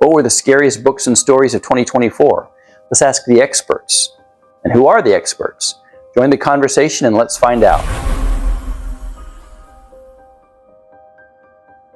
What were the scariest books and stories of 2024? Let's ask the experts. And who are the experts? Join the conversation and let's find out.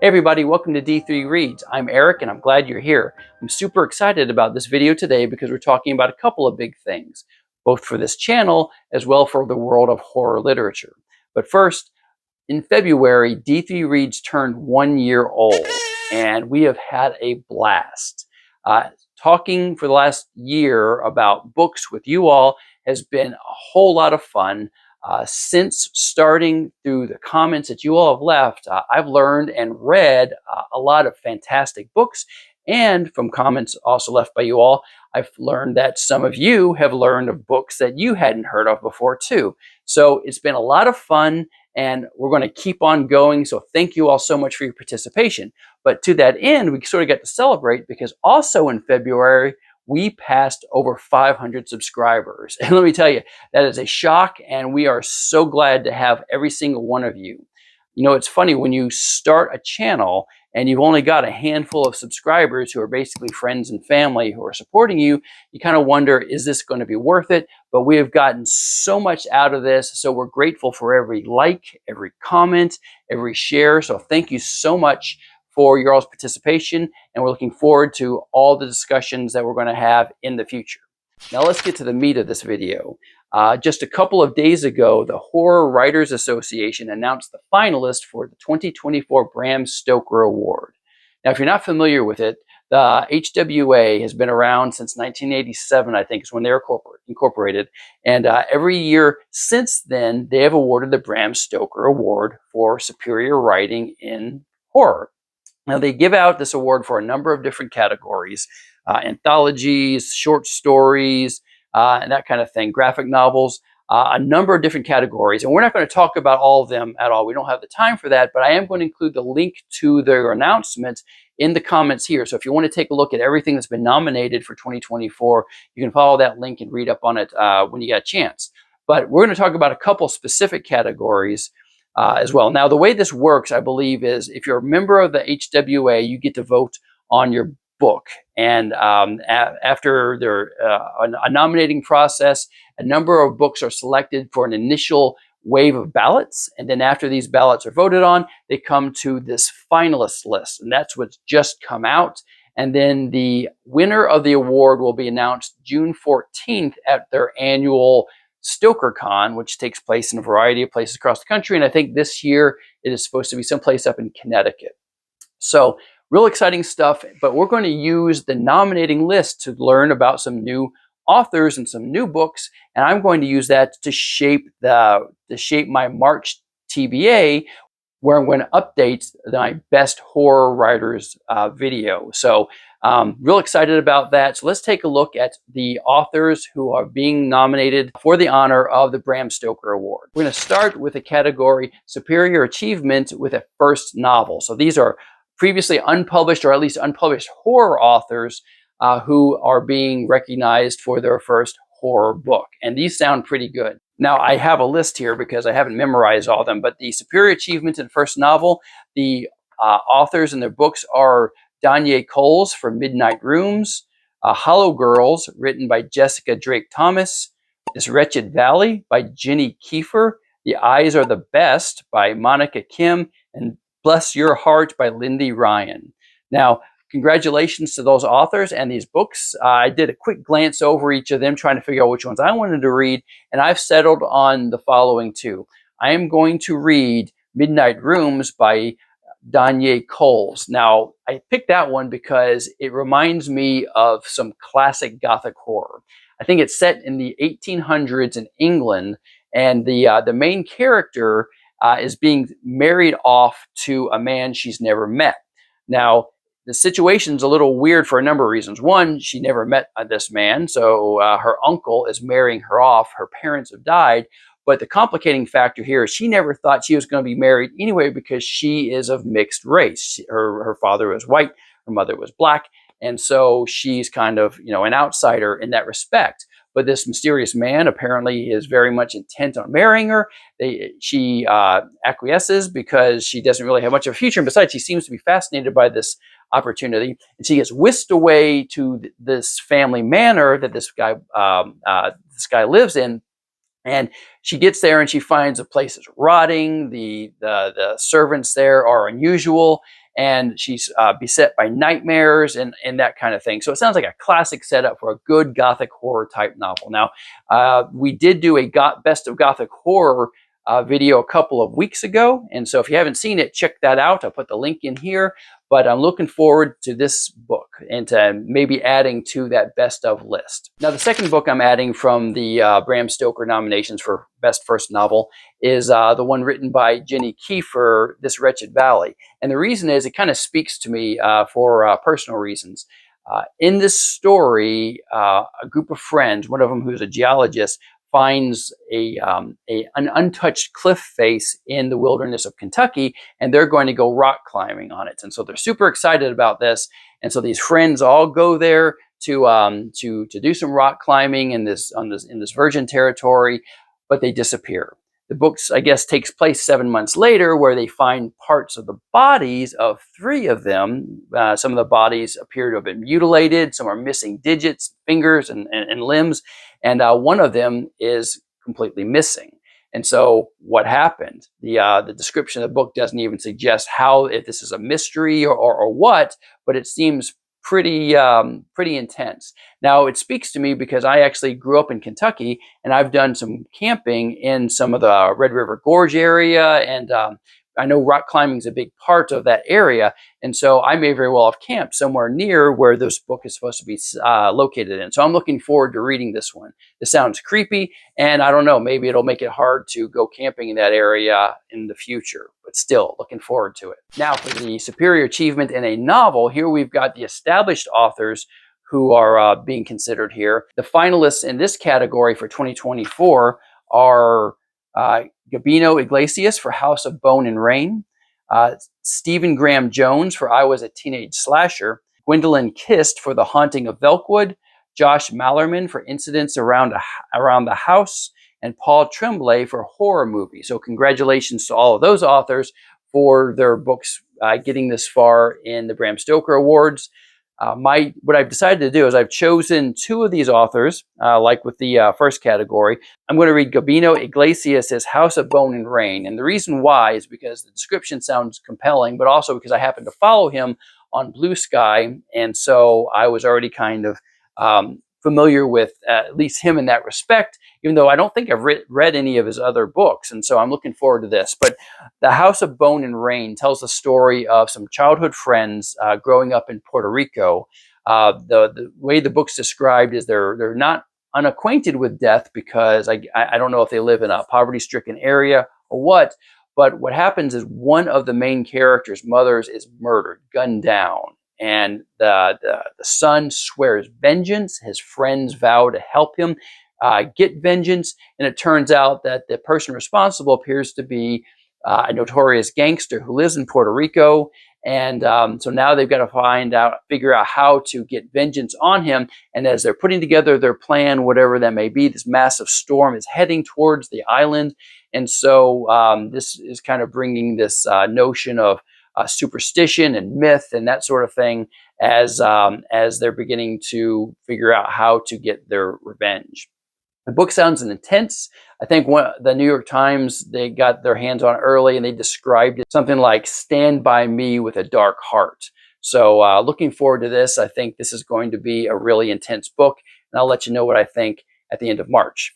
Hey everybody, welcome to D3 Reads. I'm Eric and I'm glad you're here. I'm super excited about this video today because we're talking about a couple of big things, both for this channel as well for the world of horror literature. But first, in February, D3 Reads turned 1 year old and we have had a blast. Talking for the last year about books with you all has been a whole lot of fun. Since starting through the comments that you all have left, I've learned and read a lot of fantastic books. And from comments also left by you all, I've learned that some of you have learned of books that you hadn't heard of before too. So it's been a lot of fun and we're going to keep on going. So thank you all so much for your participation. But to that end, we sort of get to celebrate because also in February, we passed over 500 subscribers. And let me tell you, that is a shock. And we are so glad to have every single one of you. You know, it's funny when you start a channel and you've only got a handful of subscribers who are basically friends and family who are supporting you, you kind of wonder, is this going to be worth it? But we have gotten so much out of this. So we're grateful for every like, every comment, every share. So thank you so much for your all's participation. And we're looking forward to all the discussions that we're going to have in the future. Now let's get to the meat of this video. Just a couple of days ago, the Horror Writers Association announced the finalists for the 2024 Bram Stoker Award. Now, if you're not familiar with it, the HWA has been around since 1987, I think is when they were incorporated. And every year since then, they have awarded the Bram Stoker Award for superior writing in horror. Now, they give out this award for a number of different categories, anthologies, short stories, and that kind of thing, graphic novels, a number of different categories. And we're not going to talk about all of them at all. We don't have the time for that, but I am going to include the link to their announcement in the comments here. So if you want to take a look at everything that's been nominated for 2024, you can follow that link and read up on it when you get a chance. But we're going to talk about a couple specific categories as well. Now, the way this works, I believe, is if you're a member of the HWA, you get to vote on your book. And after a nominating process, a number of books are selected for an initial wave of ballots. And then after these ballots are voted on, they come to this finalist list. And that's what's just come out. And then the winner of the award will be announced June 14th at their annual StokerCon, which takes place in a variety of places across the country. And I think this year it is supposed to be someplace up in Connecticut. So real exciting stuff, but we're going to use the nominating list to learn about some new authors and some new books. And I'm going to use that to shape my March TBR, where I'm going to update my best horror writers video. So real excited about that. So let's take a look at the authors who are being nominated for the honor of the Bram Stoker Award. We're going to start with the category Superior Achievement with a First Novel. So these are previously unpublished or at least unpublished horror authors who are being recognized for their first horror book. And these sound pretty good. Now, I have a list here because I haven't memorized all of them, but the Superior Achievement in First Novel, the authors and their books are Danya Coles for Midnight Rooms, Hollow Girls, written by Jessica Drake Thomas, This Wretched Valley by Jenny Kiefer, The Eyes Are the Best by Monica Kim, and Bless Your Heart by Lindy Ryan. Now, congratulations to those authors and these books. I did a quick glance over each of them, trying to figure out which ones I wanted to read, and I've settled on the following two. I am going to read Midnight Rooms by Danya Coles. Now, I picked that one because it reminds me of some classic Gothic horror. I think it's set in the 1800s in England, and the main character is being married off to a man she's never met. Now, the situation's a little weird for a number of reasons. One, she never met this man, so her uncle is marrying her off. Her parents have died. But the complicating factor here is she never thought she was going to be married anyway because she is of mixed race. Her father was white, her mother was black, and so she's kind of, an outsider in that respect. But this mysterious man apparently is very much intent on marrying her. She acquiesces because she doesn't really have much of a future. And besides, she seems to be fascinated by this opportunity, and she gets whisked away to this family manor that this guy lives in. And she gets there and she finds the place is rotting. The servants there are unusual, and she's beset by nightmares and that kind of thing. So it sounds like a classic setup for a good Gothic horror type novel. Now, we did do a best of Gothic horror video a couple of weeks ago, and so if you haven't seen it, check that out. I'll put the link in here. But I'm looking forward to this book and to maybe adding to that best of list. Now, the second book I'm adding from the Bram Stoker nominations for Best First Novel is the one written by Jenny Kiefer, This Wretched Valley. And the reason is it kind of speaks to me for personal reasons. In this story, a group of friends, one of them who's a geologist, finds an untouched cliff face in the wilderness of Kentucky, and they're going to go rock climbing on it. And so they're super excited about this. And so these friends all go there to do some rock climbing in this virgin territory, but they disappear. The book, I guess, takes place 7 months later, where they find parts of the bodies of 3 of them. Some of the bodies appear to have been mutilated. Some are missing digits, fingers, and limbs. And one of them is completely missing. And so what happened? The description of the book doesn't even suggest if this is a mystery or what, but it seems pretty intense. Now, it speaks to me because I actually grew up in Kentucky, and I've done some camping in some of the Red River Gorge area, and I know rock climbing is a big part of that area, and so I may very well have camped somewhere near where this book is supposed to be located in. So I'm looking forward to reading this one. This sounds creepy, and I don't know, maybe it'll make it hard to go camping in that area in the future, but still looking forward to it. Now, for the superior achievement in a novel, here we've got the established authors who are being considered here. The finalists in this category for 2024 are Gabino Iglesias for House of Bone and Rain, Stephen Graham Jones for I Was a Teenage Slasher, Gwendolyn Kist for The Haunting of Velkwood, Josh Mallerman for Incidents Around the House, and Paul Tremblay for Horror Movie. So congratulations to all of those authors for their books getting this far in the Bram Stoker Awards. What I've decided to do is I've chosen 2 of these authors, like with the first category. I'm going to read Gabino Iglesias' House of Bone and Rain. And the reason why is because the description sounds compelling, but also because I happen to follow him on Blue Sky. And so I was already kind of familiar with at least him in that respect, even though I don't think I've read any of his other books. And so I'm looking forward to this. But The House of Bone and Rain tells the story of some childhood friends growing up in Puerto Rico. The way the book's described is they're not unacquainted with death, because I don't know if they live in a poverty-stricken area or what, but what happens is one of the main characters' mothers is murdered, gunned down. And the son swears vengeance. His friends vow to help him get vengeance. And it turns out that the person responsible appears to be a notorious gangster who lives in Puerto Rico. And so now they've got to figure out how to get vengeance on him. And as they're putting together their plan, whatever that may be, this massive storm is heading towards the island. And so this is kind of bringing this notion of superstition and myth and that sort of thing as they're beginning to figure out how to get their revenge. The book sounds intense. I think the New York Times, they got their hands on it early, and they described it something like "Stand by me with a dark heart." So looking forward to this. I think this is going to be a really intense book, and I'll let you know what I think at the end of March.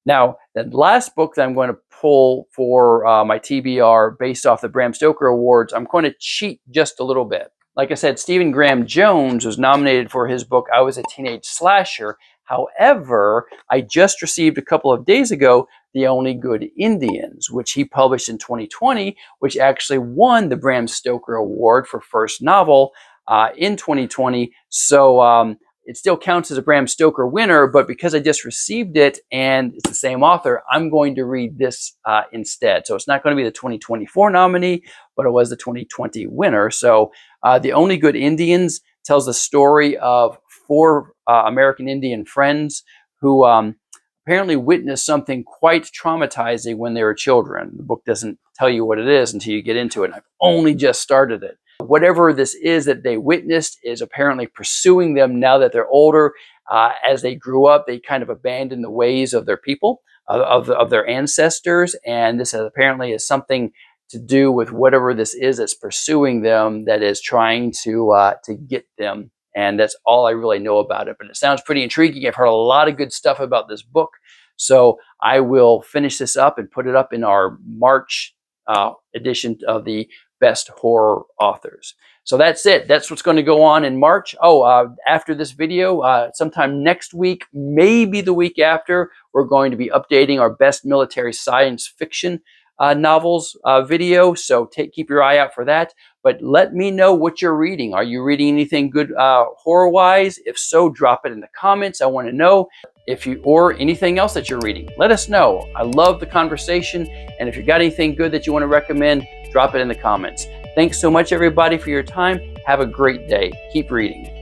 Now, the last book that I'm going to pull for my TBR based off the Bram Stoker Awards, I'm going to cheat just a little bit. Like I said, Stephen Graham Jones was nominated for his book, I Was a Teenage Slasher. However, I just received a couple of days ago The Only Good Indians, which he published in 2020, which actually won the Bram Stoker Award for first novel in 2020. So it still counts as a Bram Stoker winner, but because I just received it and it's the same author, I'm going to read this instead. So it's not going to be the 2024 nominee, but it was the 2020 winner. So The Only Good Indians tells the story of 4 American Indian friends who apparently witnessed something quite traumatizing when they were children. The book doesn't tell you what it is until you get into it. And I've only just started it. Whatever this is that they witnessed is apparently pursuing them now that they're older. As they grew up, they kind of abandoned the ways of their people, of their ancestors, and this apparently is something to do with whatever this is that's pursuing them, that is trying to get them. And that's all I really know about it. But it sounds pretty intriguing. I've heard a lot of good stuff about this book, so I will finish this up and put it up in our March edition of the Best Horror Authors. So that's it. That's what's going to go on in March. After this video, sometime next week, maybe the week after, we're going to be updating our Best Military Science Fiction novels video. So keep your eye out for that. But let me know what you're reading. Are you reading anything good horror-wise? If so, drop it in the comments. I want to know. Or anything else that you're reading, let us know. I love the conversation. And if you got anything good that you want to recommend, drop it in the comments. Thanks so much, everybody, for your time. Have a great day. Keep reading.